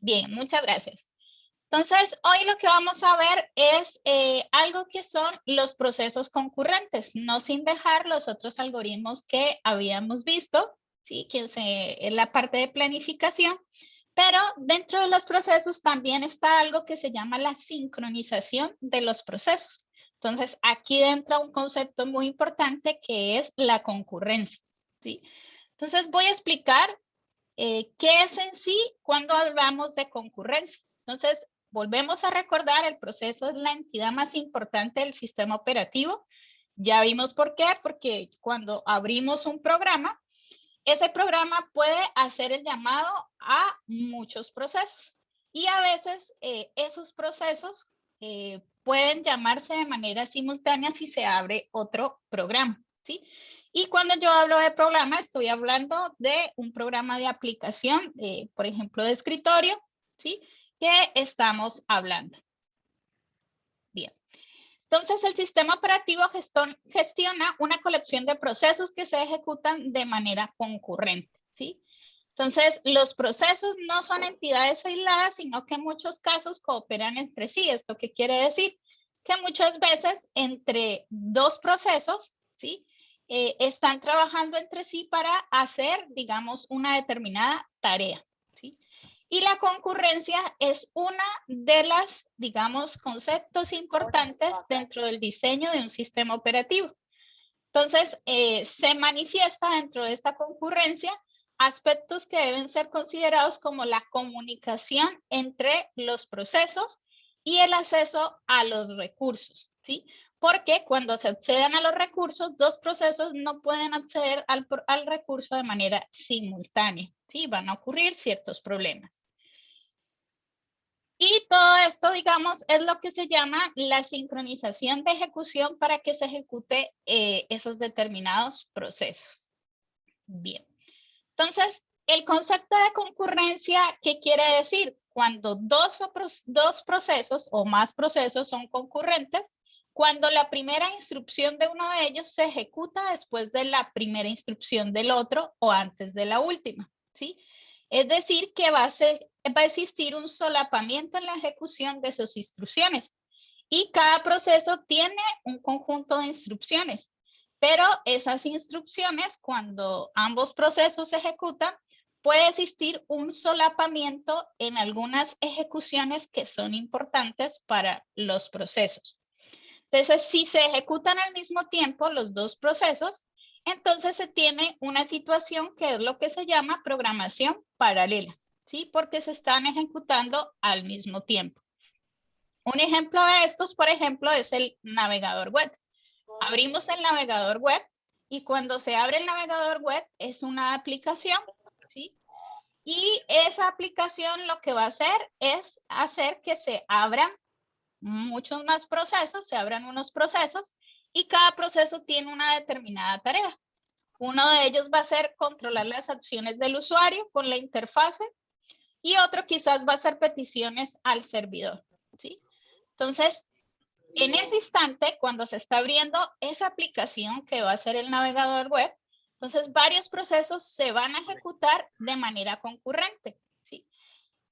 Bien, muchas gracias. Entonces, hoy lo que vamos a ver es algo que son los procesos concurrentes, no sin dejar los otros algoritmos que habíamos visto, ¿sí? Es la parte de planificación, pero dentro de los procesos también está algo que se llama la sincronización de los procesos. Entonces, aquí entra un concepto muy importante que es la concurrencia, ¿sí? Entonces, voy a explicar qué es en sí cuando hablamos de concurrencia. Entonces, volvemos a recordar, el proceso es la entidad más importante del sistema operativo. Ya vimos por qué, porque cuando abrimos un programa, ese programa puede hacer el llamado a muchos procesos. Y a veces esos procesos pueden llamarse de manera simultánea si se abre otro programa, ¿sí? Y cuando yo hablo de programa, estoy hablando de un programa de aplicación, por ejemplo, de escritorio, ¿sí? Que estamos hablando. Bien. Entonces, el sistema operativo gestiona una colección de procesos que se ejecutan de manera concurrente, ¿sí? Entonces, los procesos no son entidades aisladas, sino que en muchos casos cooperan entre sí. ¿Esto qué quiere decir? Que muchas veces entre dos procesos, ¿sí? Están trabajando entre sí para hacer, digamos, una determinada tarea, ¿sí? Y la concurrencia es una de las, digamos, conceptos importantes dentro del diseño de un sistema operativo. Entonces, se manifiesta dentro de esta concurrencia aspectos que deben ser considerados como la comunicación entre los procesos y el acceso a los recursos, ¿sí? Porque cuando se acceden a los recursos, dos procesos no pueden acceder al recurso de manera simultánea, ¿sí? Van a ocurrir ciertos problemas. Y todo esto, digamos, es lo que se llama la sincronización de ejecución para que se ejecute esos determinados procesos. Bien. Entonces, el concepto de concurrencia, ¿qué quiere decir? Cuando dos procesos o más procesos son concurrentes, cuando la primera instrucción de uno de ellos se ejecuta después de la primera instrucción del otro o antes de la última, ¿sí? Es decir, que va a existir un solapamiento en la ejecución de sus instrucciones y cada proceso tiene un conjunto de instrucciones, pero esas instrucciones, cuando ambos procesos se ejecutan, puede existir un solapamiento en algunas ejecuciones que son importantes para los procesos. Entonces, si se ejecutan al mismo tiempo los dos procesos, entonces se tiene una situación que es lo que se llama programación paralela, ¿sí? Porque se están ejecutando al mismo tiempo. Un ejemplo de estos, por ejemplo, es el navegador web. Abrimos el navegador web y cuando se abre el navegador web es una aplicación, ¿sí? Y esa aplicación lo que va a hacer es hacer que se abran muchos más procesos, se abran unos procesos y cada proceso tiene una determinada tarea. Uno de ellos va a ser controlar las acciones del usuario con la interfase y otro quizás va a ser peticiones al servidor, ¿sí? Entonces, en ese instante, cuando se está abriendo esa aplicación que va a ser el navegador web, entonces varios procesos se van a ejecutar de manera concurrente, ¿sí?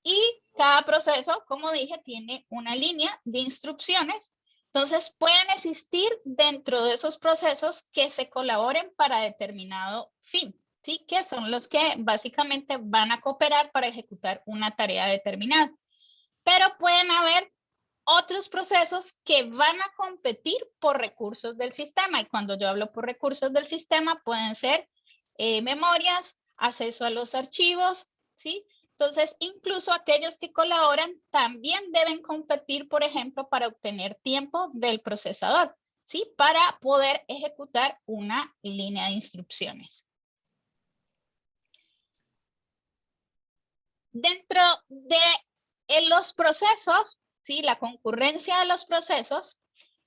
Y cada proceso, como dije, tiene una línea de instrucciones. Entonces, pueden existir dentro de esos procesos que se colaboren para determinado fin, ¿sí? Que son los que básicamente van a cooperar para ejecutar una tarea determinada. Pero pueden haber otros procesos que van a competir por recursos del sistema. Y cuando yo hablo por recursos del sistema, pueden ser memorias, acceso a los archivos, ¿sí? Entonces, incluso aquellos que colaboran también deben competir, por ejemplo, para obtener tiempo del procesador, ¿sí? Para poder ejecutar una línea de instrucciones. Dentro de los procesos, ¿sí? La concurrencia de los procesos,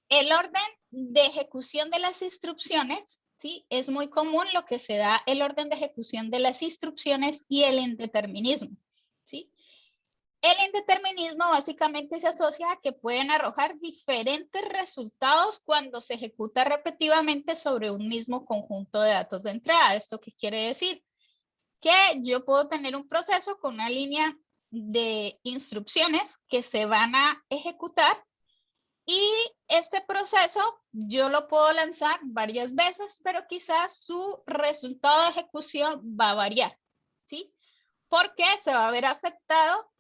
el orden de ejecución de las instrucciones, ¿sí? Es muy común lo que se da el orden de ejecución de las instrucciones y el indeterminismo, ¿sí? El indeterminismo básicamente se asocia a que pueden arrojar diferentes resultados cuando se ejecuta repetitivamente sobre un mismo conjunto de datos de entrada. ¿Esto qué quiere decir? Que yo puedo tener un proceso con una línea de instrucciones que se van a ejecutar y este proceso yo lo puedo lanzar varias veces, pero quizás su resultado de ejecución va a variar, ¿sí? Porque se va a ver afectado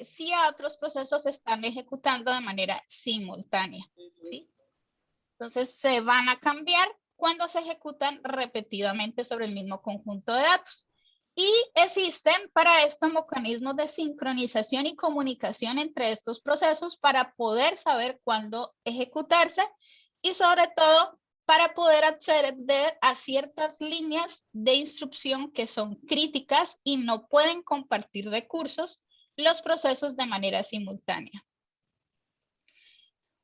si a otros procesos se están ejecutando de manera simultánea, ¿sí? Entonces se van a cambiar cuando se ejecutan repetidamente sobre el mismo conjunto de datos. Y existen para esto mecanismos de sincronización y comunicación entre estos procesos para poder saber cuándo ejecutarse y sobre todo para poder acceder a ciertas líneas de instrucción que son críticas y no pueden compartir recursos los procesos de manera simultánea.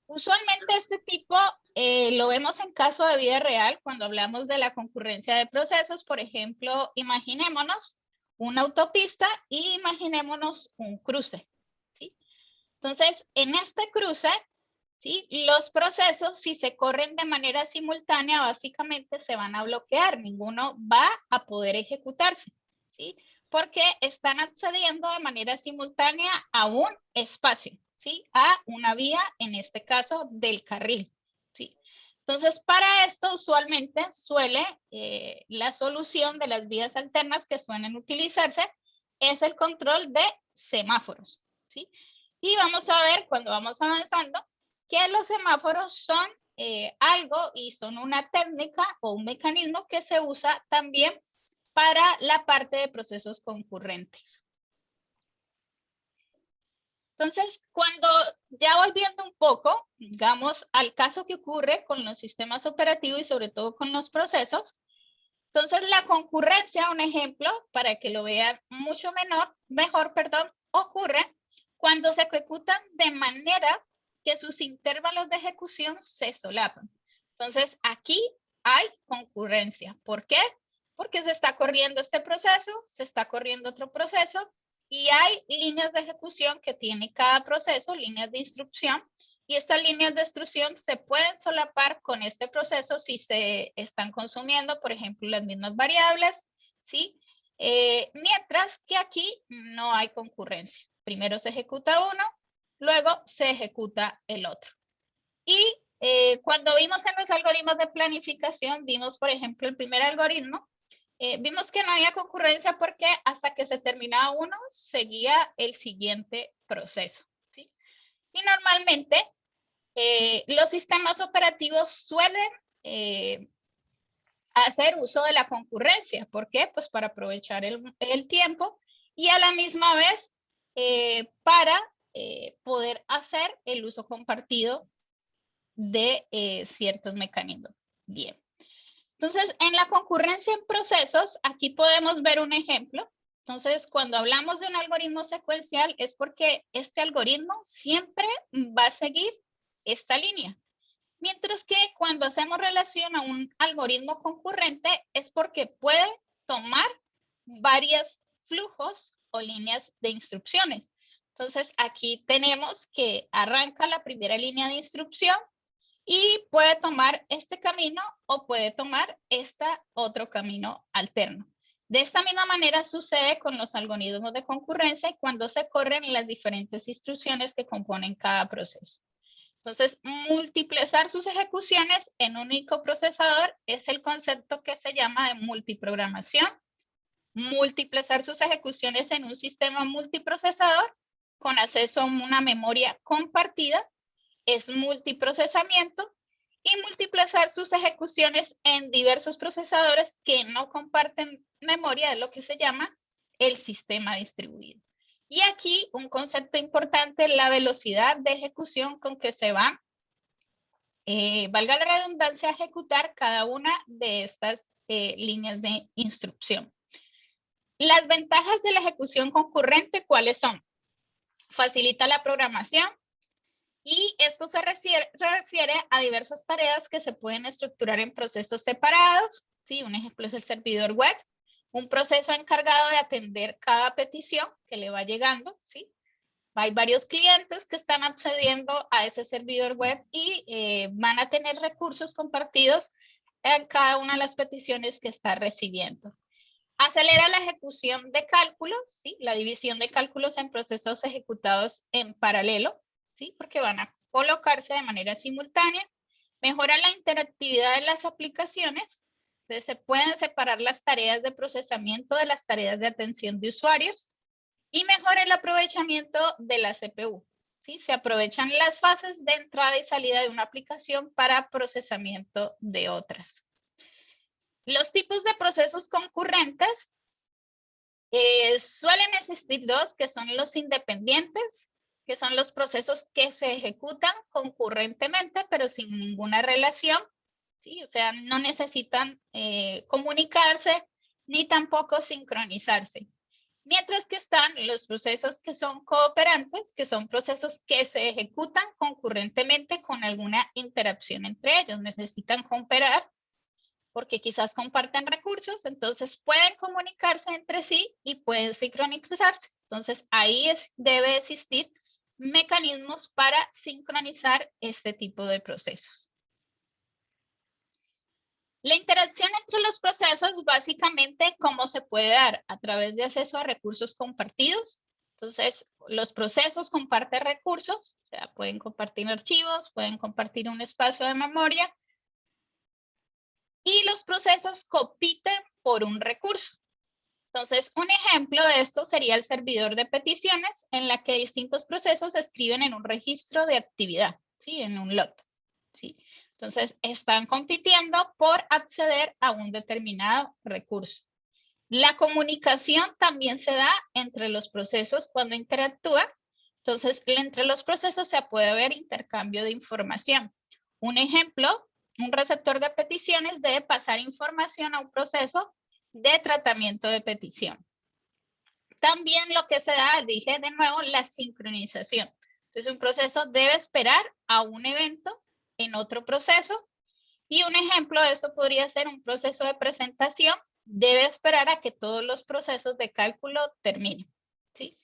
Usualmente este tipo lo vemos en caso de vida real cuando hablamos de la concurrencia de procesos. Por ejemplo, imaginémonos una autopista y imaginémonos un cruce, ¿sí? Entonces, en este cruce, ¿sí? Los procesos, si se corren de manera simultánea, básicamente se van a bloquear. Ninguno va a poder ejecutarse, ¿sí? Porque están accediendo de manera simultánea a un espacio, ¿sí? A una vía, en este caso, del carril, ¿sí? Entonces, para esto usualmente suele la solución de las vías alternas que suelen utilizarse es el control de semáforos, ¿sí? Y vamos a ver cuando vamos avanzando que los semáforos son algo y son una técnica o un mecanismo que se usa también para la parte de procesos concurrentes. Entonces, cuando ya volviendo un poco, digamos, al caso que ocurre con los sistemas operativos y sobre todo con los procesos, entonces la concurrencia, un ejemplo, para que lo vean mucho mejor, ocurre cuando se ejecutan de manera que sus intervalos de ejecución se solapan. Entonces, aquí hay concurrencia. ¿Por qué? Porque se está corriendo este proceso, se está corriendo otro proceso, y hay líneas de ejecución que tiene cada proceso, líneas de instrucción, y estas líneas de instrucción se pueden solapar con este proceso si se están consumiendo, por ejemplo, las mismas variables, ¿sí? Mientras que aquí no hay concurrencia. Primero se ejecuta uno, luego se ejecuta el otro. Y cuando vimos en los algoritmos de planificación, vimos, por ejemplo, el primer algoritmo, vimos que no había concurrencia porque hasta que se terminaba uno, seguía el siguiente proceso, ¿sí? Y normalmente los sistemas operativos suelen hacer uso de la concurrencia. ¿Por qué? Pues para aprovechar el tiempo y a la misma vez para poder hacer el uso compartido de ciertos mecanismos. Bien. Entonces, en la concurrencia en procesos, aquí podemos ver un ejemplo. Entonces, cuando hablamos de un algoritmo secuencial es porque este algoritmo siempre va a seguir esta línea. Mientras que cuando hacemos relación a un algoritmo concurrente es porque puede tomar varios flujos o líneas de instrucciones. Entonces, aquí tenemos que arranca la primera línea de instrucción y puede tomar este camino o puede tomar este otro camino alterno. De esta misma manera sucede con los algoritmos de concurrencia y cuando se corren las diferentes instrucciones que componen cada proceso. Entonces, multiplexar sus ejecuciones en un único procesador es el concepto que se llama de multiprogramación. Multiplexar sus ejecuciones en un sistema multiprocesador con acceso a una memoria compartida es multiprocesamiento y multiplexar sus ejecuciones en diversos procesadores que no comparten memoria es lo que se llama el sistema distribuido. Y aquí un concepto importante, la velocidad de ejecución con que se va, valga la redundancia, a ejecutar cada una de estas líneas de instrucción. Las ventajas de la ejecución concurrente, ¿cuáles son? Facilita la programación y esto se refiere a diversas tareas que se pueden estructurar en procesos separados. ¿Sí? Un ejemplo es el servidor web, un proceso encargado de atender cada petición que le va llegando, ¿sí? Hay varios clientes que están accediendo a ese servidor web y van a tener recursos compartidos en cada una de las peticiones que está recibiendo. Acelera la ejecución de cálculos, ¿sí? La división de cálculos en procesos ejecutados en paralelo, ¿sí? Porque van a colocarse de manera simultánea. Mejora la interactividad de las aplicaciones. Entonces se pueden separar las tareas de procesamiento de las tareas de atención de usuarios. Y mejora el aprovechamiento de la CPU. ¿Sí? Se aprovechan las fases de entrada y salida de una aplicación para procesamiento de otras. Los tipos de procesos concurrentes suelen existir dos, que son los independientes, que son los procesos que se ejecutan concurrentemente, pero sin ninguna relación, ¿sí? O sea, no necesitan comunicarse ni tampoco sincronizarse. Mientras que están los procesos que son cooperantes, que son procesos que se ejecutan concurrentemente con alguna interacción entre ellos. Necesitan cooperar porque quizás comparten recursos, entonces pueden comunicarse entre sí y pueden sincronizarse. Entonces ahí debe existir mecanismos para sincronizar este tipo de procesos. La interacción entre los procesos, básicamente, ¿cómo se puede dar? A través de acceso a recursos compartidos. Entonces, los procesos comparten recursos, o sea, pueden compartir archivos, pueden compartir un espacio de memoria. Y los procesos compiten por un recurso. Entonces, un ejemplo de esto sería el servidor de peticiones, en la que distintos procesos se escriben en un registro de actividad, ¿sí? En un lot, ¿sí? Entonces, están compitiendo por acceder a un determinado recurso. La comunicación también se da entre los procesos cuando interactúan. Entonces, entre los procesos se puede ver intercambio de información. Un ejemplo, un receptor de peticiones debe pasar información a un proceso de tratamiento de petición. También lo que se da, dije de nuevo, la sincronización. Entonces, un proceso debe esperar a un evento en otro proceso. Y un ejemplo de eso podría ser un proceso de presentación. Debe esperar a que todos los procesos de cálculo terminen, ¿sí?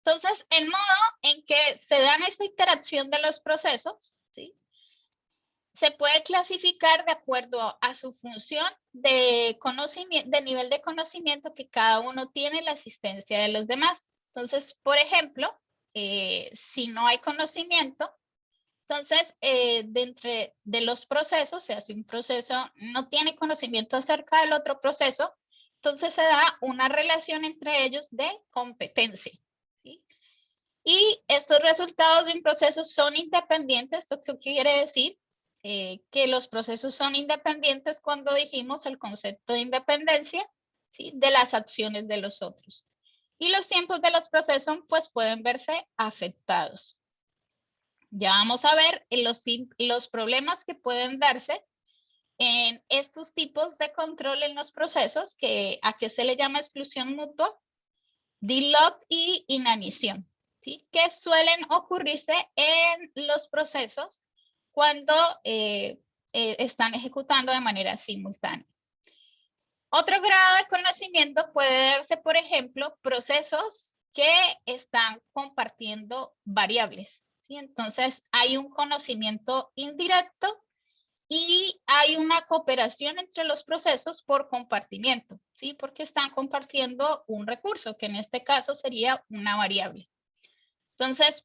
Entonces, el modo en que se dan esta interacción de los procesos, ¿sí? Se puede clasificar de acuerdo a su función de conocimiento, de nivel de conocimiento que cada uno tiene en la asistencia de los demás. Entonces, por ejemplo, si no hay conocimiento, entonces, de los procesos, o sea, si un proceso no tiene conocimiento acerca del otro proceso, entonces se da una relación entre ellos de competencia, ¿sí? Y estos resultados de un proceso son independientes. ¿Esto qué quiere decir? Que los procesos son independientes cuando dijimos el concepto de independencia, ¿sí? De las acciones de los otros. Y los tiempos de los procesos pues pueden verse afectados. Ya vamos a ver los problemas que pueden darse en estos tipos de control en los procesos, a qué se le llama exclusión mutua, deadlock y inanición, ¿sí? Que suelen ocurrirse en los procesos cuando están ejecutando de manera simultánea. Otro grado de conocimiento puede darse, por ejemplo, procesos que están compartiendo variables, ¿sí? Entonces, hay un conocimiento indirecto y hay una cooperación entre los procesos por compartimiento, ¿sí? Porque están compartiendo un recurso, que en este caso sería una variable. Entonces,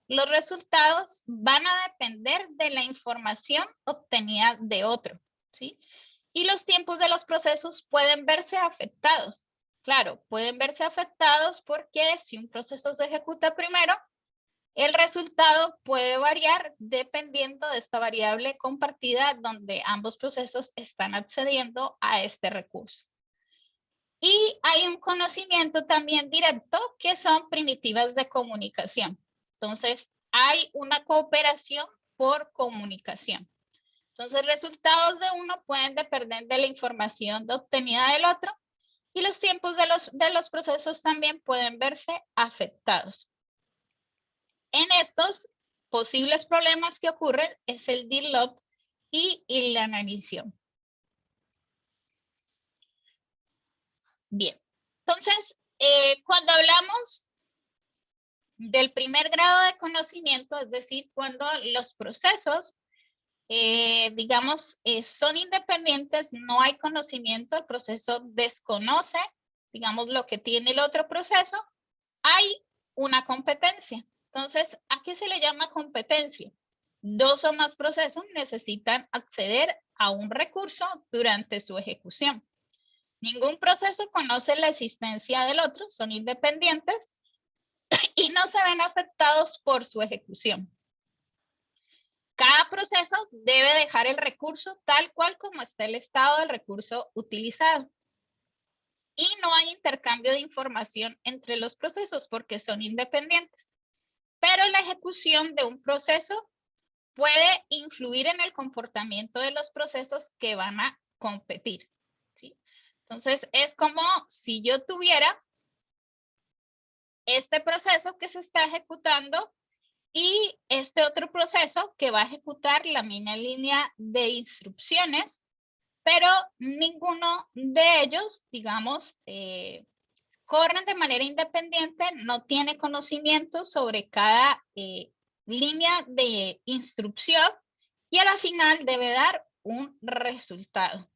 los resultados van a depender de la información obtenida de otro, ¿sí? Y los tiempos de los procesos pueden verse afectados. Claro, pueden verse afectados porque si un proceso se ejecuta primero, el resultado puede variar dependiendo de esta variable compartida donde ambos procesos están accediendo a este recurso. Y hay un conocimiento también directo que son primitivas de comunicación. Entonces, hay una cooperación por comunicación. Entonces, resultados de uno pueden depender de la información obtenida del otro y los tiempos de los procesos también pueden verse afectados. En estos posibles problemas que ocurren es el deadlock y la inanición. Bien, entonces, cuando hablamos del primer grado de conocimiento, es decir, cuando los procesos digamos, son independientes, no hay conocimiento, el proceso desconoce, digamos, lo que tiene el otro proceso, hay una competencia. Entonces, ¿a qué se le llama competencia? Dos o más procesos necesitan acceder a un recurso durante su ejecución. Ningún proceso conoce la existencia del otro, son independientes y no se ven afectados por su ejecución. Cada proceso debe dejar el recurso tal cual como está el estado del recurso utilizado. Y no hay intercambio de información entre los procesos porque son independientes. Pero la ejecución de un proceso puede influir en el comportamiento de los procesos que van a competir, ¿sí? Entonces, es como si yo tuviera este proceso que se está ejecutando y este otro proceso que va a ejecutar la misma línea de instrucciones, pero ninguno de ellos, digamos, corren de manera independiente, no tiene conocimiento sobre cada línea de instrucción y a la final debe dar un resultado.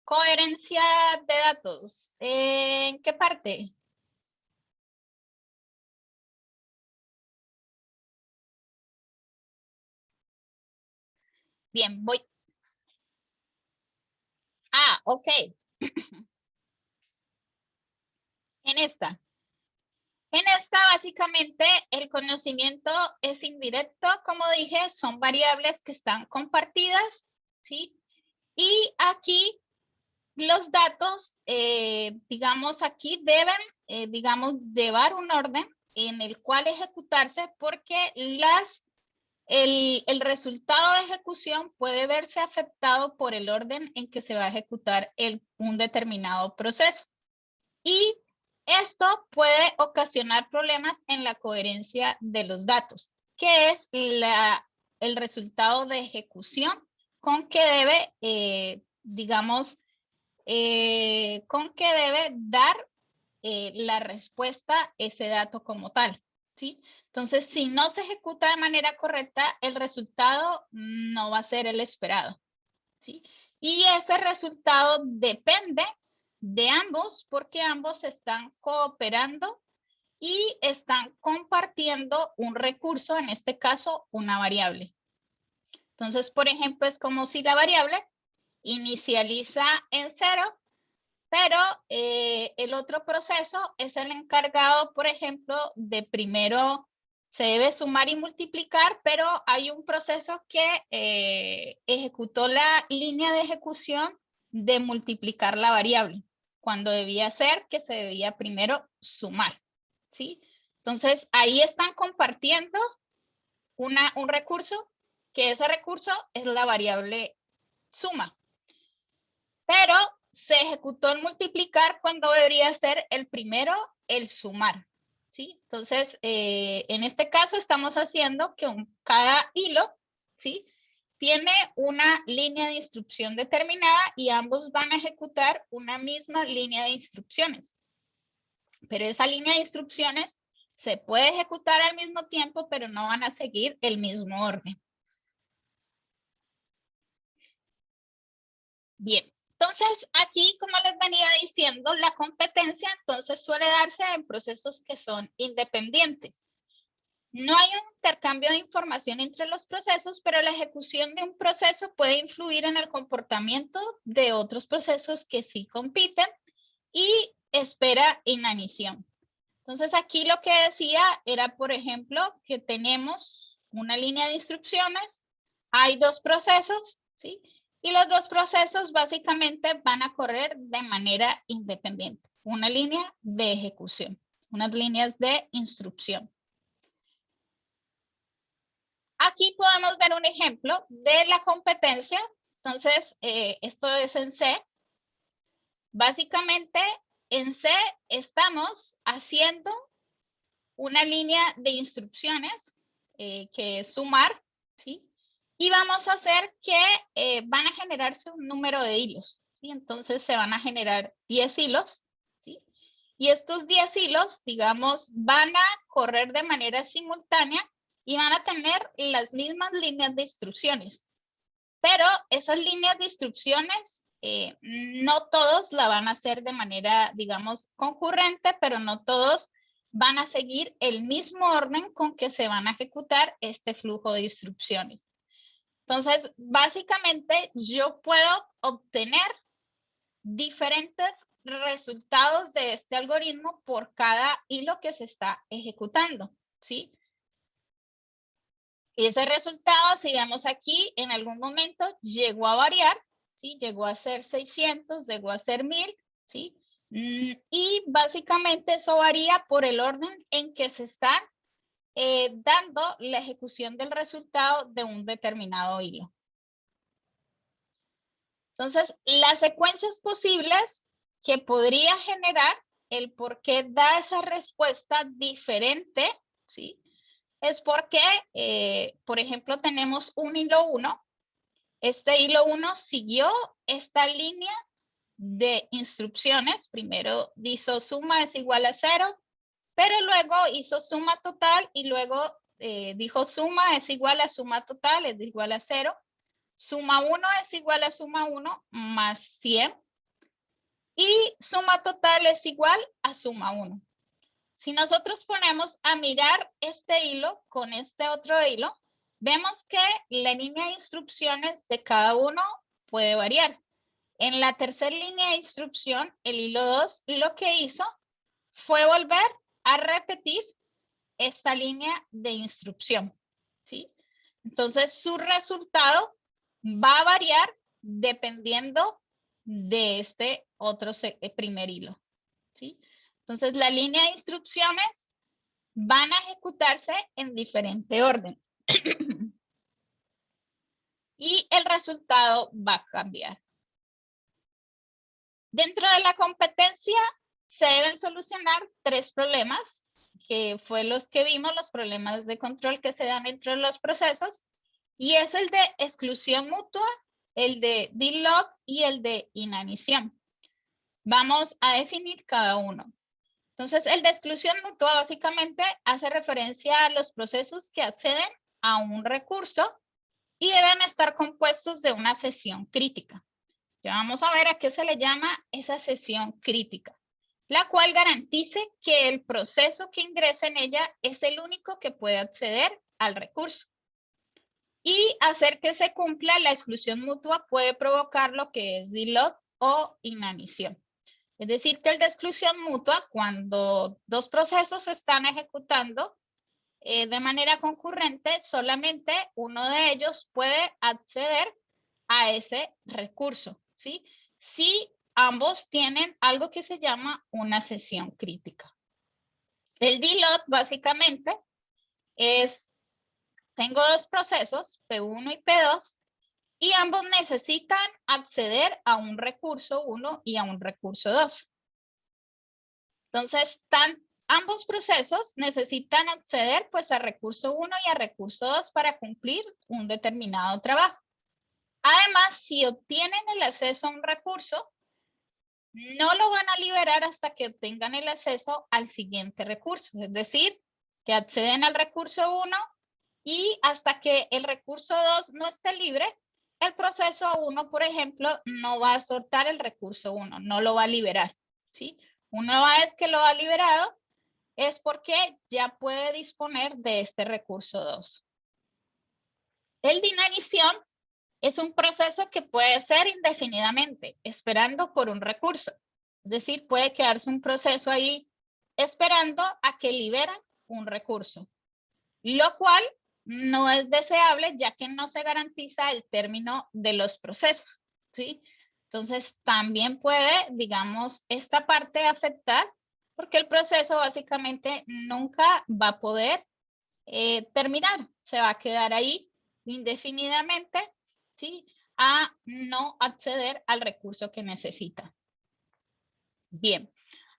Coherencia de datos. ¿En qué parte? Bien, voy. Ah, ok. En esta. En esta, básicamente, el conocimiento es indirecto. Como dije, son variables que están compartidas, ¿sí? Y aquí los datos, digamos, aquí deben, digamos, llevar un orden en el cual ejecutarse porque el resultado de ejecución puede verse afectado por el orden en que se va a ejecutar un determinado proceso. Y esto puede ocasionar problemas en la coherencia de los datos, que es el resultado de ejecución con que debe, digamos, con que debe dar la respuesta ese dato como tal, ¿sí? Entonces, si no se ejecuta de manera correcta, el resultado no va a ser el esperado, ¿sí? Y ese resultado depende de ambos porque ambos están cooperando y están compartiendo un recurso, en este caso, una variable. Entonces, por ejemplo, es como si la variable inicializa en 0, pero el otro proceso es el encargado, por ejemplo, de primero se debe sumar y multiplicar, pero hay un proceso que ejecutó la línea de ejecución de multiplicar la variable, cuando debía ser que se debía primero sumar, ¿sí? Entonces, ahí están compartiendo un recurso, que ese recurso es la variable suma. Pero se ejecutó el multiplicar cuando debería ser el primero el sumar, ¿sí? Entonces, en este caso estamos haciendo que cada hilo, ¿sí? Tiene una línea de instrucción determinada y ambos van a ejecutar una misma línea de instrucciones. Pero esa línea de instrucciones se puede ejecutar al mismo tiempo, pero no van a seguir el mismo orden. Bien, entonces aquí, como les venía diciendo, la competencia entonces suele darse en procesos que son independientes. No hay un intercambio de información entre los procesos, pero la ejecución de un proceso puede influir en el comportamiento de otros procesos que sí compiten y espera inanición. Entonces aquí lo que decía era, por ejemplo, que tenemos una línea de instrucciones, hay dos procesos, ¿sí? Y los dos procesos básicamente van a correr de manera independiente. Una línea de ejecución, unas líneas de instrucción. Aquí podemos ver un ejemplo de la competencia. Entonces, esto es en C. Básicamente, en C estamos haciendo una línea de instrucciones que es sumar, ¿sí? Y vamos a hacer que van a generarse un número de hilos, ¿sí? Entonces se van a generar 10 hilos, ¿sí? Y estos 10 hilos, digamos, van a correr de manera simultánea y van a tener las mismas líneas de instrucciones. Pero esas líneas de instrucciones, no todos la van a hacer de manera, digamos, concurrente, pero no todos van a seguir el mismo orden con que se van a ejecutar este flujo de instrucciones. Entonces, básicamente, yo puedo obtener diferentes resultados de este algoritmo por cada hilo que se está ejecutando, ¿sí? Y ese resultado, si vemos aquí, en algún momento llegó a variar, ¿sí? Llegó a ser 600, llegó a ser 1000, ¿sí? Y básicamente eso varía por el orden en que se está dando la ejecución del resultado de un determinado hilo. Entonces, las secuencias posibles que podría generar el por qué da esa respuesta diferente, ¿sí? Es porque, por ejemplo, tenemos un hilo 1. Este hilo 1 siguió esta línea de instrucciones. Primero hizo suma es igual a 0, pero luego hizo suma total y luego dijo suma es igual a suma total, es igual a 0. Suma 1 es igual a suma 1 más 100. Y suma total es igual a suma 1. Si nosotros ponemos a mirar este hilo con este otro hilo, vemos que la línea de instrucciones de cada uno puede variar. En la tercera línea de instrucción, el hilo 2, lo que hizo fue volver a repetir esta línea de instrucción, ¿sí? Entonces, su resultado va a variar dependiendo de este otro primer hilo, ¿sí? Entonces, la línea de instrucciones van a ejecutarse en diferente orden. Y el resultado va a cambiar. Dentro de la competencia se deben solucionar 3 problemas, que fue los que vimos, los problemas de control que se dan dentro de los procesos, y es el de exclusión mutua, el de deadlock y el de inanición. Vamos a definir cada uno. Entonces, el de exclusión mutua básicamente hace referencia a los procesos que acceden a un recurso y deben estar compuestos de una sesión crítica. Ya vamos a ver a qué se le llama esa sesión crítica, la cual garantice que el proceso que ingresa en ella es el único que puede acceder al recurso. Y hacer que se cumpla la exclusión mutua puede provocar lo que es deadlock o inanición. Es decir, que el de exclusión mutua, cuando dos procesos se están ejecutando de manera concurrente, solamente uno de ellos puede acceder a ese recurso, ¿sí? Si ambos tienen algo que se llama una sesión crítica. El deadlock básicamente es, tengo dos procesos, P1 y P2, y ambos necesitan acceder a un recurso 1 y a un recurso 2. Entonces, ambos procesos necesitan acceder pues a recurso 1 y a recurso 2 para cumplir un determinado trabajo. Además, si obtienen el acceso a un recurso, no lo van a liberar hasta que obtengan el acceso al siguiente recurso. Es decir, que acceden al recurso 1 y hasta que el recurso 2 no esté libre, el proceso 1, por ejemplo, no va a soltar el recurso 1, no lo va a liberar, ¿sí? Una vez que lo ha liberado, es porque ya puede disponer de este recurso 2. El de inanición es un proceso que puede ser indefinidamente, esperando por un recurso. Es decir, puede quedarse un proceso ahí esperando a que liberen un recurso, lo cual no es deseable ya que no se garantiza el término de los procesos, ¿sí? Entonces, también puede, digamos, esta parte afectar porque el proceso básicamente nunca va a poder terminar. Se va a quedar ahí indefinidamente, ¿sí? A no acceder al recurso que necesita. Bien,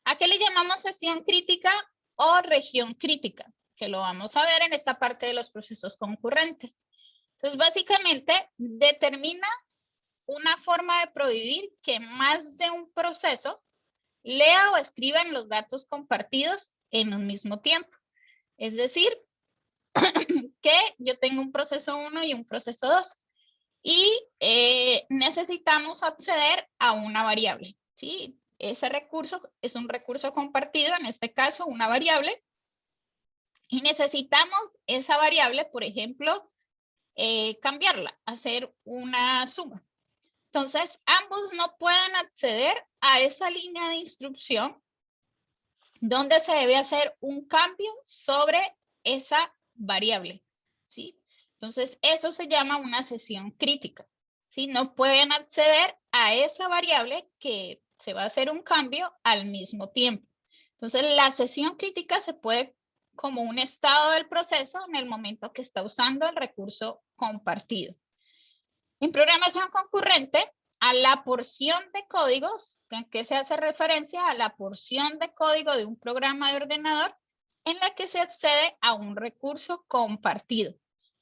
¿a qué le llamamos sesión crítica o región crítica? Que lo vamos a ver en esta parte de los procesos concurrentes. Entonces, básicamente, determina una forma de prohibir que más de un proceso lea o escriban los datos compartidos en un mismo tiempo. Es decir, que yo tengo un proceso 1 y un proceso 2 y necesitamos acceder a una variable, ¿sí? Ese recurso es un recurso compartido, en este caso una variable, y necesitamos esa variable, por ejemplo, cambiarla, hacer una suma. Entonces, ambos no pueden acceder a esa línea de instrucción donde se debe hacer un cambio sobre esa variable, ¿sí? Entonces, eso se llama una sesión crítica, ¿sí? No pueden acceder a esa variable que se va a hacer un cambio al mismo tiempo. Entonces, la sesión crítica se puede como un estado del proceso en el momento que está usando el recurso compartido. En programación concurrente, a la porción de códigos, ¿en qué se hace referencia? A la porción de código de un programa de ordenador en la que se accede a un recurso compartido,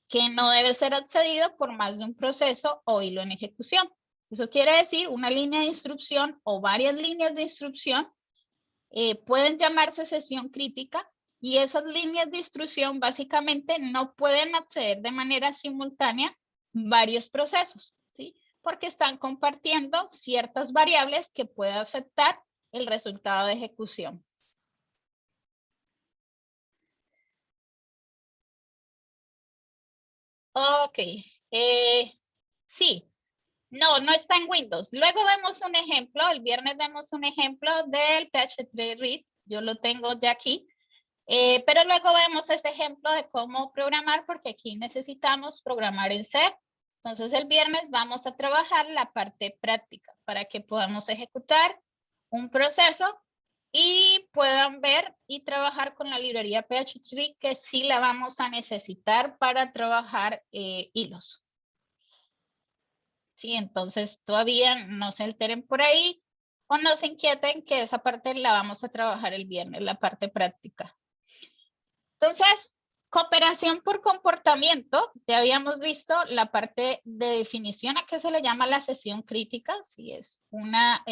que no debe ser accedido por más de un proceso o hilo en ejecución. Eso quiere decir una línea de instrucción o varias líneas de instrucción pueden llamarse sesión crítica y esas líneas de instrucción básicamente no pueden acceder de manera simultánea varios procesos, ¿sí? Porque están compartiendo ciertas variables que pueden afectar el resultado de ejecución. Ok, sí, no está en Windows. Luego vemos un ejemplo, el viernes vemos un ejemplo del PH3 Read, yo lo tengo ya aquí. Pero luego vemos ese ejemplo de cómo programar, porque aquí necesitamos programar en C. Entonces el viernes vamos a trabajar la parte práctica para que podamos ejecutar un proceso y puedan ver y trabajar con la librería PH3 que sí la vamos a necesitar para trabajar hilos. Sí, entonces todavía no se alteren por ahí o no se inquieten que esa parte la vamos a trabajar el viernes, la parte práctica. Entonces, cooperación por comportamiento, ya habíamos visto la parte de definición a qué se le llama la sesión crítica, si es una,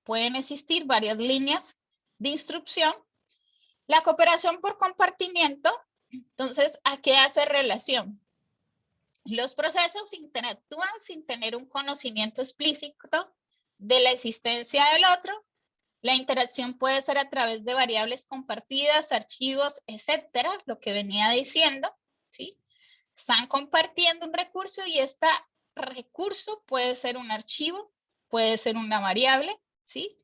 pueden existir varias líneas de instrucción. La cooperación por compartimiento, entonces, ¿a qué hace relación? Los procesos interactúan sin tener un conocimiento explícito de la existencia del otro. La interacción puede ser a través de variables compartidas, archivos, etcétera, lo que venía diciendo, ¿sí? Están compartiendo un recurso y este recurso puede ser un archivo, puede ser una variable, ¿sí?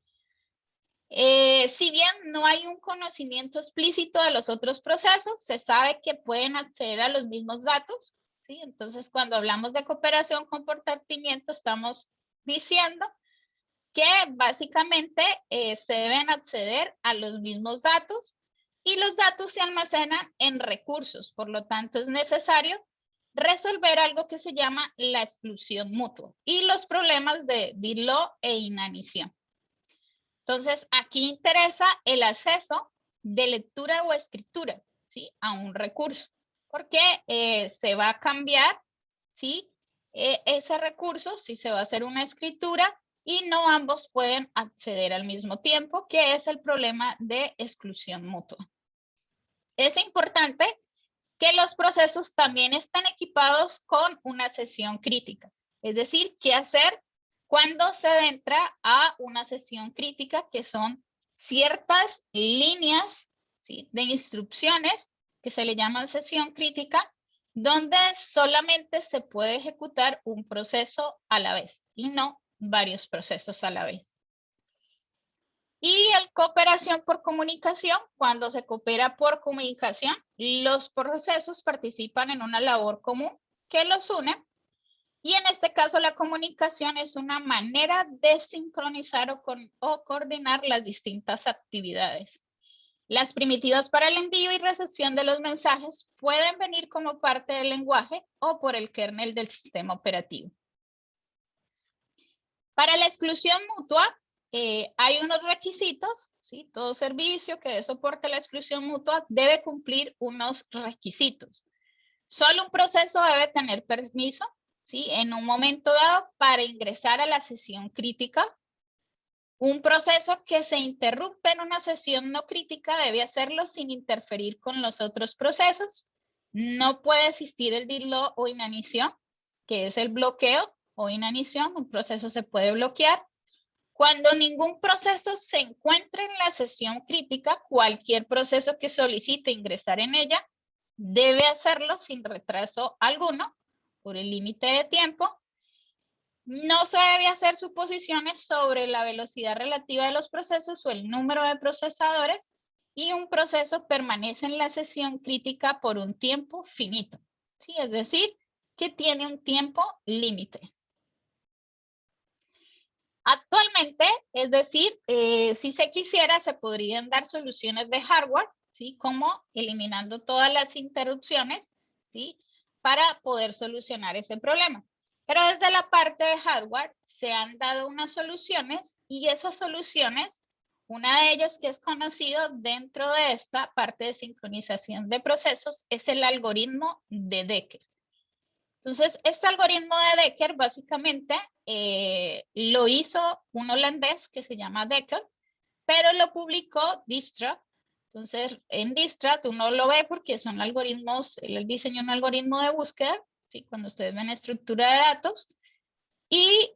Si bien no hay un conocimiento explícito de los otros procesos, se sabe que pueden acceder a los mismos datos, ¿sí? Entonces, cuando hablamos de cooperación comportamiento, estamos diciendo que básicamente se deben acceder a los mismos datos y los datos se almacenan en recursos. Por lo tanto, es necesario resolver algo que se llama la exclusión mutua y los problemas de DILO e inanición. Entonces, aquí interesa el acceso de lectura o escritura, ¿sí? A un recurso, porque se va a cambiar, ¿sí? Ese recurso, si se va a hacer una escritura, y no ambos pueden acceder al mismo tiempo, que es el problema de exclusión mutua. Es importante que los procesos también estén equipados con una sesión crítica, es decir, qué hacer cuando se entra a una sesión crítica, que son ciertas líneas, ¿sí?, de instrucciones que se le llaman sesión crítica, donde solamente se puede ejecutar un proceso a la vez y no varios procesos a la vez. Y el cooperación por comunicación, cuando se coopera por comunicación, los procesos participan en una labor común que los une. Y en este caso la comunicación es una manera de sincronizar o coordinar las distintas actividades. Las primitivas para el envío y recepción de los mensajes pueden venir como parte del lenguaje o por el kernel del sistema operativo. Para la exclusión mutua, hay unos requisitos, ¿sí? Todo servicio que dé soporte a la exclusión mutua debe cumplir unos requisitos. Solo un proceso debe tener permiso, ¿sí?, en un momento dado para ingresar a la sesión crítica. Un proceso que se interrumpe en una sesión no crítica debe hacerlo sin interferir con los otros procesos. No puede existir el DILO o inanición, que es el bloqueo o inanición. Un proceso se puede bloquear. Cuando ningún proceso se encuentre en la sesión crítica, cualquier proceso que solicite ingresar en ella debe hacerlo sin retraso alguno por el límite de tiempo. No se debe hacer suposiciones sobre la velocidad relativa de los procesos o el número de procesadores, y un proceso permanece en la sesión crítica por un tiempo finito. ¿Sí? Es decir, que tiene un tiempo límite. Actualmente, es decir, si se quisiera, se podrían dar soluciones de hardware, ¿sí? Como eliminando todas las interrupciones, ¿sí? Para poder solucionar ese problema. Pero desde la parte de hardware se han dado unas soluciones, y esas soluciones, una de ellas que es conocido dentro de esta parte de sincronización de procesos, es el algoritmo de Decker. Entonces, este algoritmo de Decker básicamente lo hizo un holandés que se llama Decker, pero lo publicó Dijkstra. Entonces, en Dijkstra tú no lo ves porque son algoritmos, él diseñó un algoritmo de búsqueda, ¿sí? Cuando ustedes ven estructura de datos. Y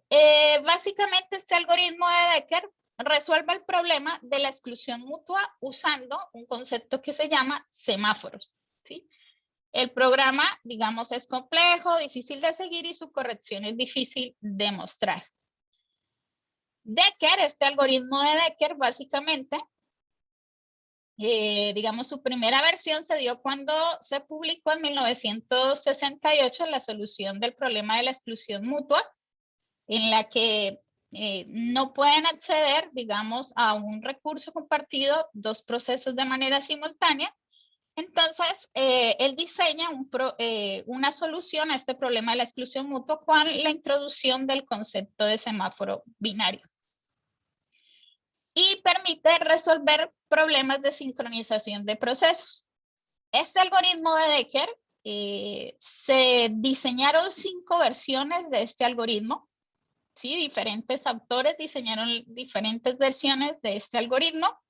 básicamente este algoritmo de Decker resuelve el problema de la exclusión mutua usando un concepto que se llama semáforos, ¿sí? El programa, digamos, es complejo, difícil de seguir, y su corrección es difícil de mostrar. Decker, este algoritmo de Decker, básicamente, digamos, su primera versión se dio cuando se publicó en 1968 la solución del problema de la exclusión mutua, en la que no pueden acceder, digamos, a un recurso compartido dos procesos de manera simultánea. Entonces, él diseña una solución a este problema de la exclusión mutua con la introducción del concepto de semáforo binario. Y permite resolver problemas de sincronización de procesos. Este algoritmo de Decker, se diseñaron 5 versiones de este algoritmo. ¿Sí? Diferentes autores diseñaron diferentes versiones de este algoritmo.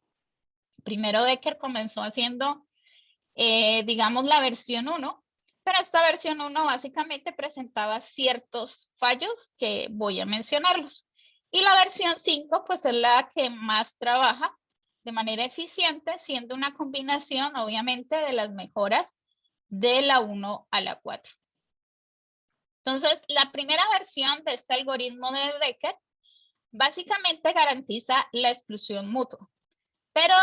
Primero Decker comenzó haciendo digamos, la versión 1, pero esta versión 1 básicamente presentaba ciertos fallos que voy a mencionarlos. Y la versión 5, pues es la que más trabaja de manera eficiente, siendo una combinación, obviamente, de las mejoras de la 1 a la 4. Entonces, la primera versión de este algoritmo de Decker básicamente garantiza la exclusión mutua. Pero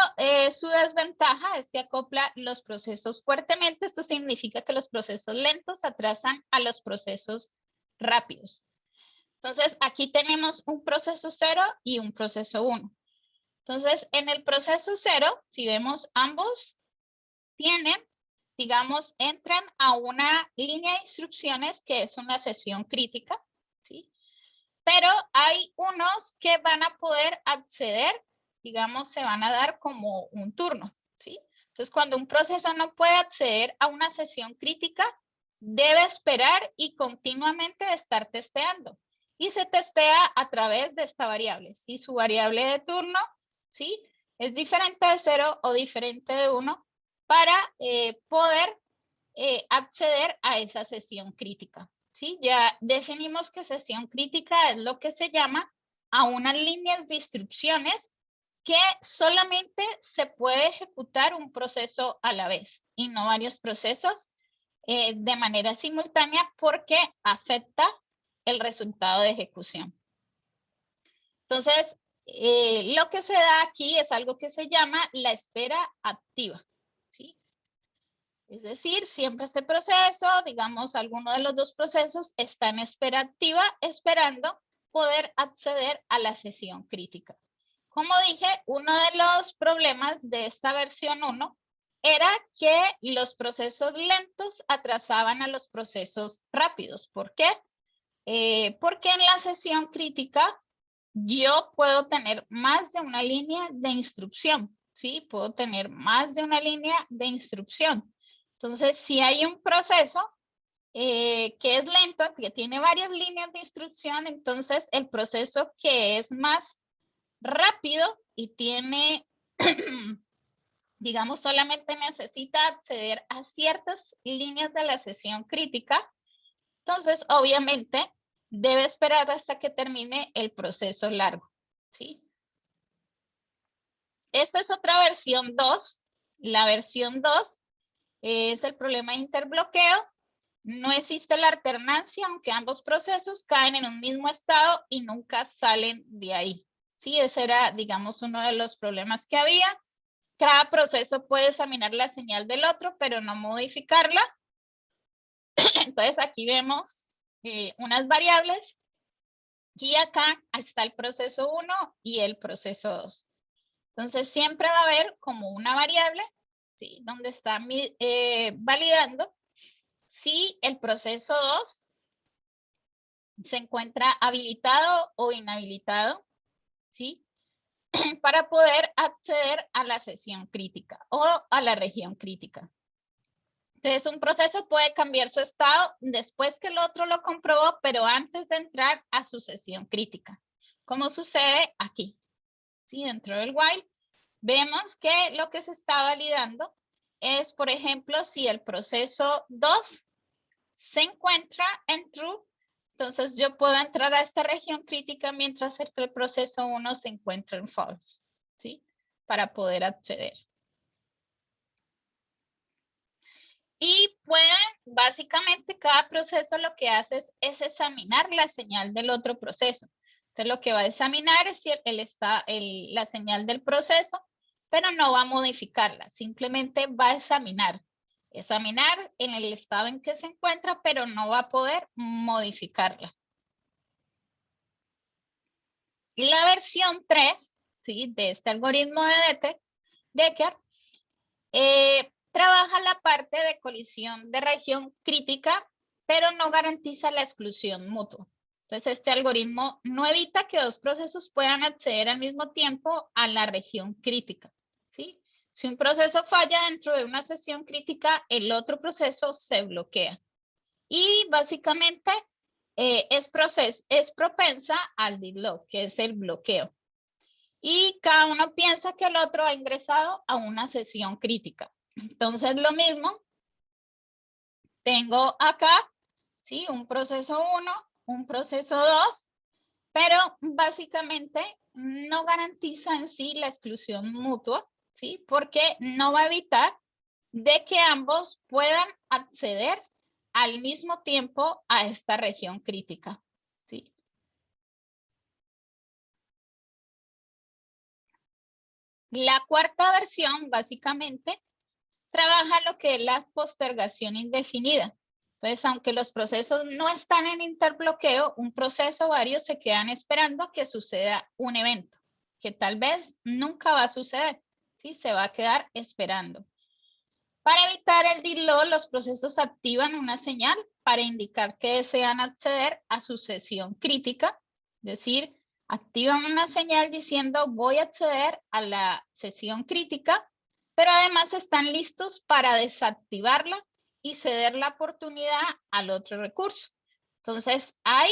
su desventaja es que acopla los procesos fuertemente. Esto significa que los procesos lentos atrasan a los procesos rápidos. Entonces, aquí tenemos un proceso 0 y un proceso 1. Entonces, en el proceso 0, si vemos, ambos tienen, digamos, entran a una línea de instrucciones que es una sesión crítica, ¿sí? Pero hay unos que van a poder acceder, digamos, se van a dar como un turno, ¿sí? Entonces, cuando un proceso no puede acceder a una sesión crítica, debe esperar y continuamente estar testeando. Y se testea a través de esta variable. Si su variable de turno, ¿sí? Es diferente de 0 o diferente de 1 para poder acceder a esa sesión crítica. ¿Sí? Ya definimos que sesión crítica es lo que se llama a unas líneas de instrucciones que solamente se puede ejecutar un proceso a la vez y no varios procesos de manera simultánea, porque afecta el resultado de ejecución. Entonces, lo que se da aquí es algo que se llama la espera activa. ¿Sí? Es decir, siempre este proceso, digamos, alguno de los dos procesos está en espera activa, esperando poder acceder a la sesión crítica. Como dije, uno de los problemas de esta versión 1 era que los procesos lentos atrasaban a los procesos rápidos. ¿Por qué? Porque en la sesión crítica yo puedo tener más de una línea de instrucción, ¿sí? Puedo tener más de una línea de instrucción. Entonces, si hay un proceso que es lento, que tiene varias líneas de instrucción, entonces el proceso que es más rápido y tiene, digamos, solamente necesita acceder a ciertas líneas de la sesión crítica, entonces obviamente debe esperar hasta que termine el proceso largo, ¿sí? Esta es otra versión 2. La versión 2 es el problema de interbloqueo. No existe la alternancia, aunque ambos procesos caen en un mismo estado y nunca salen de ahí. Sí, ese era, digamos, uno de los problemas que había. Cada proceso puede examinar la señal del otro, pero no modificarla. Entonces aquí vemos unas variables y acá está el proceso 1 y el proceso 2. Entonces siempre va a haber como una variable, ¿sí? Donde está validando si el proceso 2 se encuentra habilitado o inhabilitado, ¿sí? Para poder acceder a la sesión crítica o a la región crítica. Entonces, un proceso puede cambiar su estado después que el otro lo comprobó, pero antes de entrar a su sesión crítica, como sucede aquí. ¿Sí? Dentro del while, vemos que lo que se está validando es, por ejemplo, si el proceso 2 se encuentra en true, entonces yo puedo entrar a esta región crítica mientras el proceso 1 se encuentra en false, ¿sí? Para poder acceder. Y pueden, básicamente, cada proceso lo que hace es examinar la señal del otro proceso. Entonces, lo que va a examinar es si la señal del proceso, pero no va a modificarla, simplemente va a examinar. Examinar en el estado en que se encuentra, pero no va a poder modificarla. Y la versión 3, ¿sí? De este algoritmo de Decker, trabaja la parte de colisión de región crítica, pero no garantiza la exclusión mutua. Entonces, este algoritmo no evita que dos procesos puedan acceder al mismo tiempo a la región crítica, ¿sí? Si un proceso falla dentro de una sesión crítica, el otro proceso se bloquea. Y básicamente es propensa al deadlock, que es el bloqueo. Y cada uno piensa que el otro ha ingresado a una sesión crítica. Entonces, lo mismo, tengo acá, ¿sí? Un proceso 1, un proceso 2, pero básicamente no garantiza en sí la exclusión mutua, ¿sí? Porque no va a evitar de que ambos puedan acceder al mismo tiempo a esta región crítica, ¿sí? La cuarta versión, básicamente, trabaja lo que es la postergación indefinida. Entonces, aunque los procesos no están en interbloqueo, un proceso o varios se quedan esperando a que suceda un evento, que tal vez nunca va a suceder, ¿sí? Se va a quedar esperando. Para evitar el deadlock, los procesos activan una señal para indicar que desean acceder a su sesión crítica, es decir, activan una señal diciendo voy a acceder a la sesión crítica, pero además están listos para desactivarla y ceder la oportunidad al otro recurso. Entonces hay,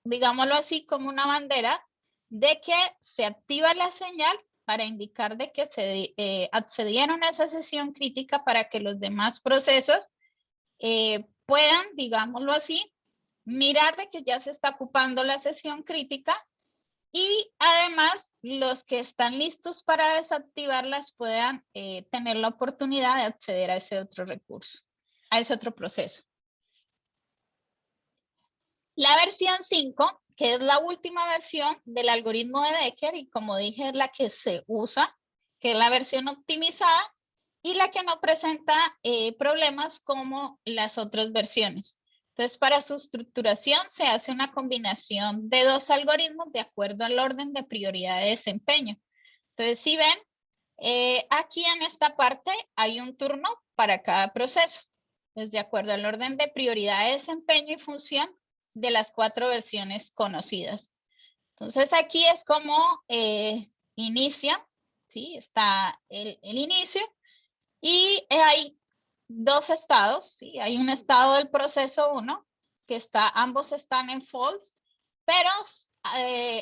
digámoslo así, como una bandera de que se activa la señal para indicar de que se accedieron a esa sesión crítica para que los demás procesos puedan, digámoslo así, mirar de que ya se está ocupando la sesión crítica y además los que están listos para desactivarlas puedan tener la oportunidad de acceder a ese otro recurso, a ese otro proceso. La versión 5, que es la última versión del algoritmo de Decker y como dije es la que se usa, que es la versión optimizada y la que no presenta problemas como las otras versiones. Entonces, para su estructuración se hace una combinación de dos algoritmos de acuerdo al orden de prioridad de desempeño. Entonces, si ven, aquí en esta parte hay un turno para cada proceso. Entonces, de acuerdo al orden de prioridad de desempeño y función de las 4 versiones conocidas. Entonces, aquí es como inicia, ¿sí? Está el inicio y hay dos estados, ¿sí? Hay un estado del proceso 1 que ambos están en false pero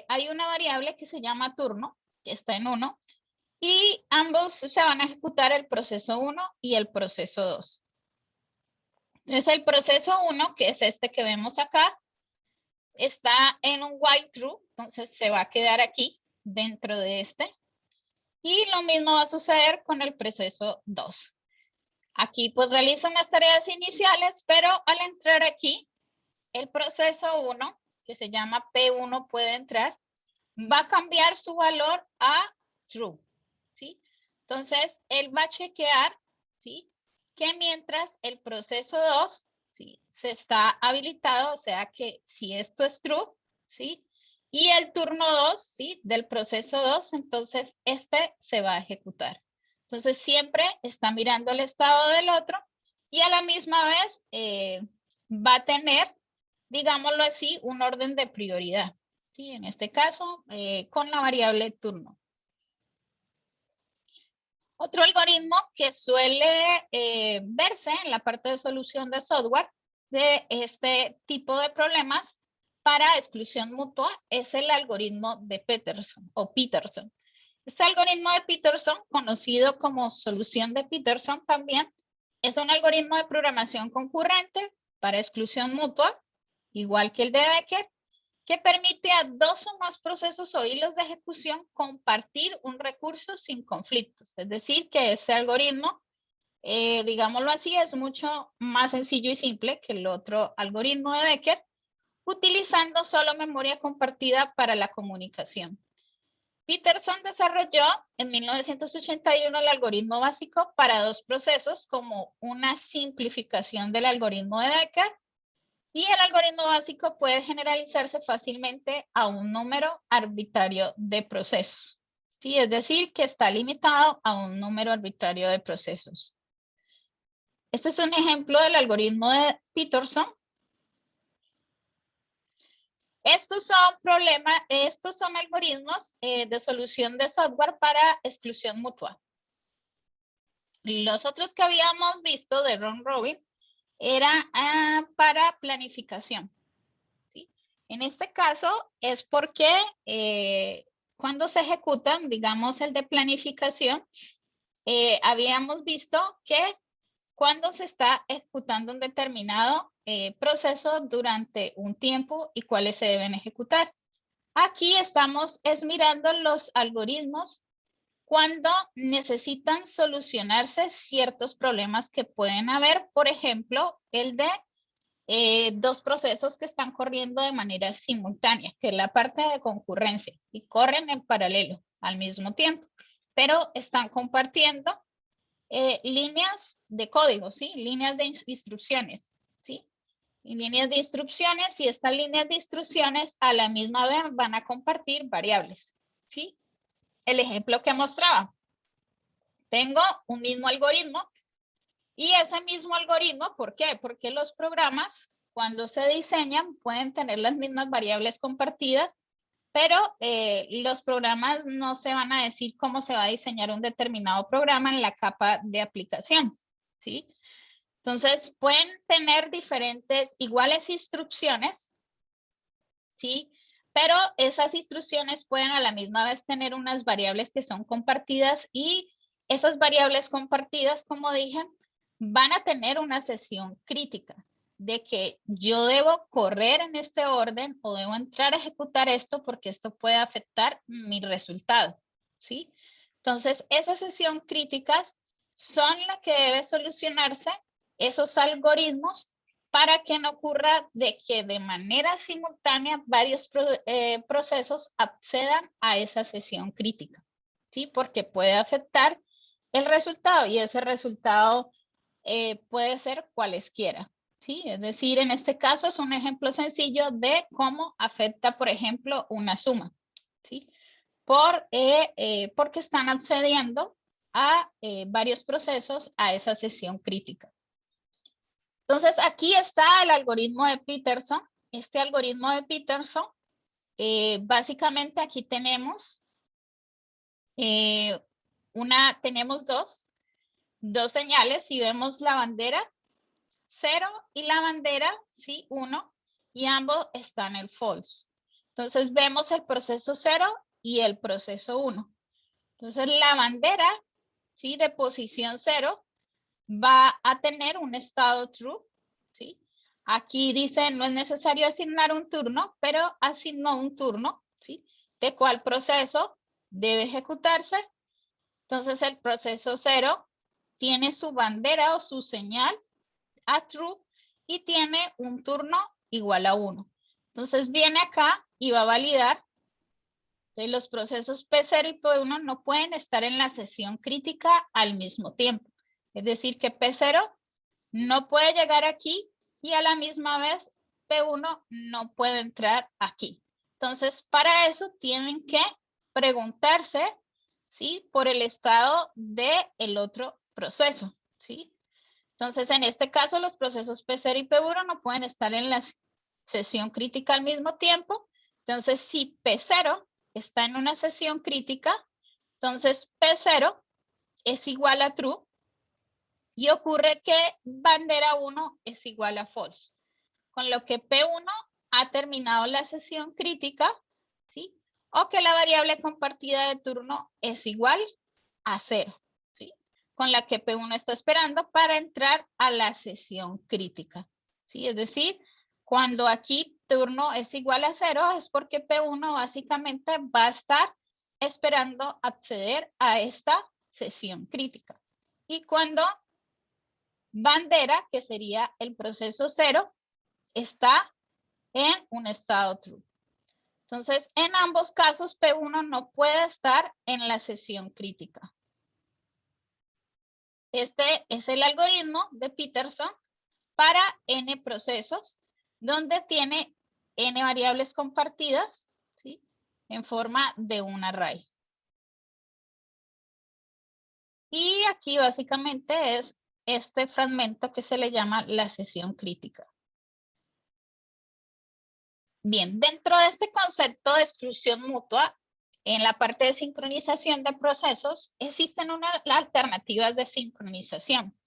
hay una variable que se llama turno, que está en 1, y ambos se van a ejecutar el proceso 1 y el proceso 2. Entonces el proceso 1, que es este que vemos acá, está en un while true, entonces se va a quedar aquí dentro de este. Y lo mismo va a suceder con el proceso 2. Aquí pues realiza unas tareas iniciales, pero al entrar aquí, el proceso 1, que se llama P1, puede entrar, va a cambiar su valor a true, ¿sí? Entonces, él va a chequear, ¿sí? Que mientras el proceso 2, ¿sí? Se está habilitado, o sea que si esto es true, ¿sí? Y el turno 2, ¿sí? Del proceso 2, entonces este se va a ejecutar. Entonces, siempre está mirando el estado del otro y a la misma vez va a tener, digámoslo así, un orden de prioridad. ¿Sí? En este caso, con la variable turno. Otro algoritmo que suele verse en la parte de solución de software de este tipo de problemas para exclusión mutua es el algoritmo de Peterson o Peterson. Este algoritmo de Peterson, conocido como solución de Peterson también, es un algoritmo de programación concurrente para exclusión mutua, igual que el de Becker, que permite a dos o más procesos o hilos de ejecución compartir un recurso sin conflictos. Es decir, que este algoritmo, digámoslo así, es mucho más sencillo y simple que el otro algoritmo de Becker, utilizando solo memoria compartida para la comunicación. Peterson desarrolló en 1981 el algoritmo básico para dos procesos como una simplificación del algoritmo de Becker. Y el algoritmo básico puede generalizarse fácilmente a un número arbitrario de procesos. ¿Sí? Es decir, que está limitado a un número arbitrario de procesos. Este es un ejemplo del algoritmo de Peterson. Estos son algoritmos de solución de software para exclusión mutua. Los otros que habíamos visto de round robin era para planificación. En este caso es porque cuando se ejecutan, digamos el de planificación, habíamos visto que cuando se está ejecutando un determinado proceso durante un tiempo y cuáles se deben ejecutar. Aquí estamos mirando los algoritmos cuando necesitan solucionarse ciertos problemas que pueden haber, por ejemplo, el de dos procesos que están corriendo de manera simultánea, que es la parte de concurrencia, y corren en paralelo al mismo tiempo, pero están compartiendo líneas de código, ¿sí? Líneas de instrucciones, ¿sí? Y líneas de instrucciones y estas líneas de instrucciones a la misma vez van a compartir variables, ¿sí? El ejemplo que mostraba. Tengo un mismo algoritmo y ese mismo algoritmo, ¿por qué? Porque los programas, cuando se diseñan, pueden tener las mismas variables compartidas, pero los programas no se van a decir cómo se va a diseñar un determinado programa en la capa de aplicación, ¿sí? Entonces, pueden tener diferentes, iguales instrucciones, ¿sí? Pero esas instrucciones pueden a la misma vez tener unas variables que son compartidas y esas variables compartidas, como dije, van a tener una sesión crítica de que yo debo correr en este orden o debo entrar a ejecutar esto porque esto puede afectar mi resultado, ¿sí? Entonces, esas sesiones críticas son las que debe solucionarse esos algoritmos para que no ocurra de que de manera simultánea varios procesos accedan a esa sesión crítica, ¿sí? Porque puede afectar el resultado y ese resultado puede ser cualesquiera, ¿sí? Es decir, en este caso es un ejemplo sencillo de cómo afecta, por ejemplo, una suma, ¿sí? Porque están accediendo a varios procesos a esa sesión crítica. Entonces, aquí está el algoritmo de Peterson. Este algoritmo de Peterson, básicamente aquí tenemos tenemos dos señales. Si vemos la bandera 0 y la bandera, sí, 1, y ambos están en el false. Entonces vemos el proceso 0 y el proceso 1. Entonces la bandera, ¿sí?, de posición 0 va a tener un estado true, ¿sí? Aquí dice no es necesario asignar un turno, pero asignó un turno, ¿sí?, de cuál proceso debe ejecutarse. Entonces el proceso 0 tiene su bandera o su señal a true y tiene un turno igual a 1. Entonces viene acá y va a validar que los procesos P0 y P1 no pueden estar en la sesión crítica al mismo tiempo. Es decir, que P0 no puede llegar aquí y a la misma vez P1 no puede entrar aquí. Entonces, para eso tienen que preguntarse, ¿sí?, por el estado del otro proceso, ¿sí? Entonces, en este caso, los procesos P0 y P1 no pueden estar en la sesión crítica al mismo tiempo. Entonces, si P0 está en una sesión crítica, entonces P0 es igual a true y ocurre que bandera 1 es igual a false, con lo que P1 ha terminado la sesión crítica, ¿sí?, o que la variable compartida de turno es igual a 0, ¿sí?, con la que P1 está esperando para entrar a la sesión crítica, ¿sí? Es decir, cuando aquí turno es igual a 0 es porque P1 básicamente va a estar esperando acceder a esta sesión crítica. Y cuando bandera, que sería el proceso 0, está en un estado true. Entonces, en ambos casos, P1 no puede estar en la sesión crítica. Este es el algoritmo de Peterson para n procesos, donde tiene n variables compartidas, ¿sí?, en forma de un array. Y aquí básicamente es este fragmento que se le llama la sesión crítica. Bien, dentro de este concepto de exclusión mutua, en la parte de sincronización de procesos, existen unas alternativas de sincronización.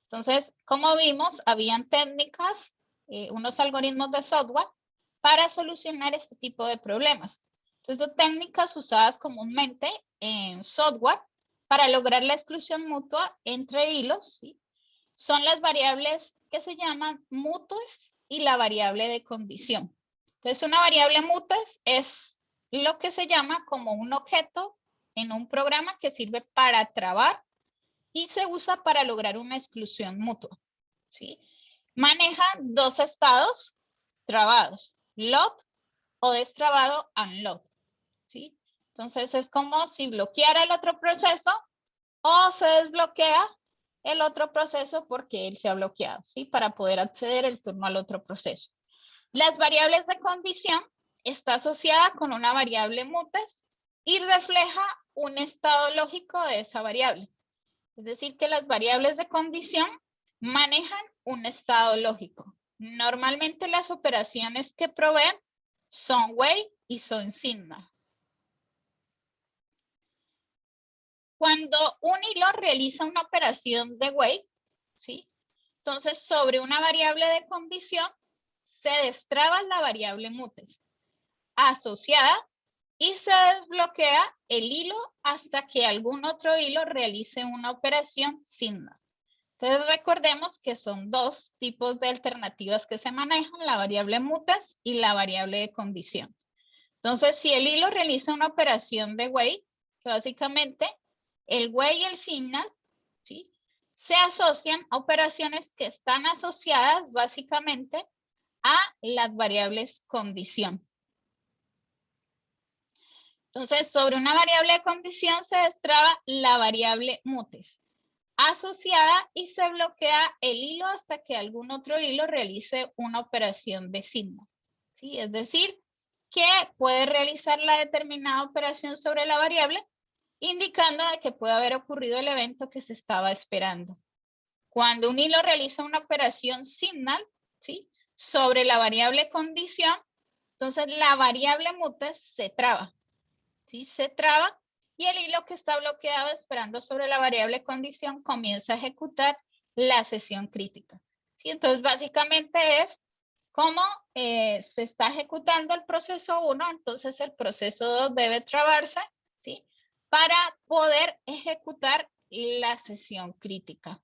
Entonces, como vimos, habían técnicas, unos algoritmos de software para solucionar este tipo de problemas. Entonces, son técnicas usadas comúnmente en software para lograr la exclusión mutua entre hilos, ¿sí? Son las variables que se llaman mutuas y la variable de condición. Entonces, una variable mutuas es lo que se llama como un objeto en un programa que sirve para trabar y se usa para lograr una exclusión mutua, ¿sí? Maneja dos estados trabados, load o destrabado unload, ¿sí? Entonces, es como si bloqueara el otro proceso o se desbloquea el otro proceso porque él se ha bloqueado, ¿sí?, para poder acceder el turno al otro proceso. Las variables de condición está asociada con una variable mutex y refleja un estado lógico de esa variable. Es decir, que las variables de condición manejan un estado lógico. Normalmente las operaciones que proveen son wait y son signal. Cuando un hilo realiza una operación de wait, ¿sí?, entonces sobre una variable de condición se destraba la variable mutex asociada y se desbloquea el hilo hasta que algún otro hilo realice una operación signal. Entonces recordemos que son dos tipos de alternativas que se manejan, la variable mutex y la variable de condición. Entonces, si el hilo realiza una operación de wait, que básicamente el wait y el signal, ¿sí?, se asocian a operaciones que están asociadas básicamente a las variables condición. Entonces, sobre una variable de condición se destraba la variable mutex asociada y se bloquea el hilo hasta que algún otro hilo realice una operación de signal, ¿sí? Es decir, que puede realizar la determinada operación sobre la variable, indicando de que puede haber ocurrido el evento que se estaba esperando. Cuando un hilo realiza una operación signal, ¿sí?, sobre la variable condición, entonces la variable mutex se traba, ¿sí?, se traba y el hilo que está bloqueado esperando sobre la variable condición comienza a ejecutar la sesión crítica, ¿sí? Entonces básicamente es como se está ejecutando el proceso 1, entonces el proceso 2 debe trabarse, ¿sí? Para poder ejecutar la sesión crítica.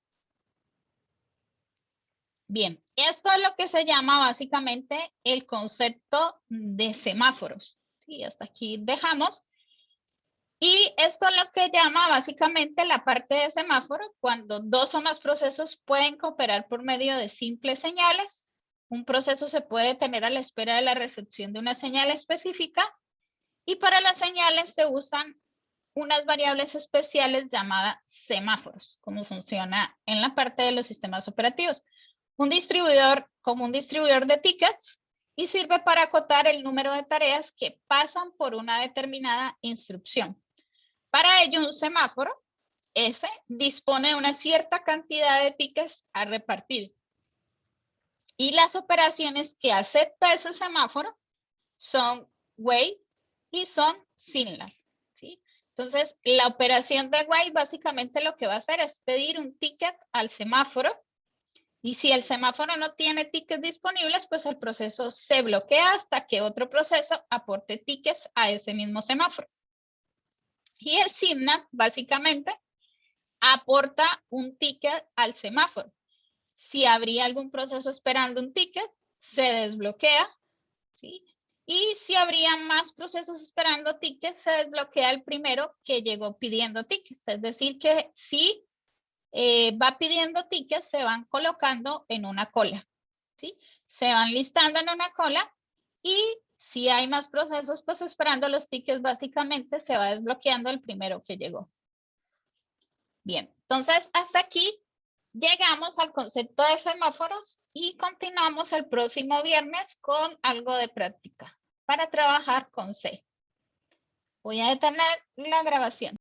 Bien, esto es lo que se llama básicamente el concepto de semáforos. Sí, hasta aquí dejamos. Y esto es lo que llama básicamente la parte de semáforo, cuando dos o más procesos pueden cooperar por medio de simples señales. Un proceso se puede detener a la espera de la recepción de una señal específica y para las señales se usan unas variables especiales llamadas semáforos, como funciona en la parte de los sistemas operativos. Un distribuidor como un distribuidor de tickets y sirve para acotar el número de tareas que pasan por una determinada instrucción. Para ello, un semáforo, ese, dispone de una cierta cantidad de tickets a repartir. Y las operaciones que acepta ese semáforo son wait y son signal, ¿sí? Entonces, la operación de wait básicamente lo que va a hacer es pedir un ticket al semáforo y si el semáforo no tiene tickets disponibles, pues el proceso se bloquea hasta que otro proceso aporte tickets a ese mismo semáforo. Y el signal básicamente aporta un ticket al semáforo. Si habría algún proceso esperando un ticket, se desbloquea, ¿sí? Y si habría más procesos esperando tickets, se desbloquea el primero que llegó pidiendo tickets. Es decir, que si va pidiendo tickets, se van colocando en una cola, ¿sí? Se van listando en una cola y si hay más procesos, pues esperando los tickets, básicamente se va desbloqueando el primero que llegó. Bien, entonces hasta aquí llegamos al concepto de semáforos y continuamos el próximo viernes con algo de práctica para trabajar con C. Voy a detener la grabación.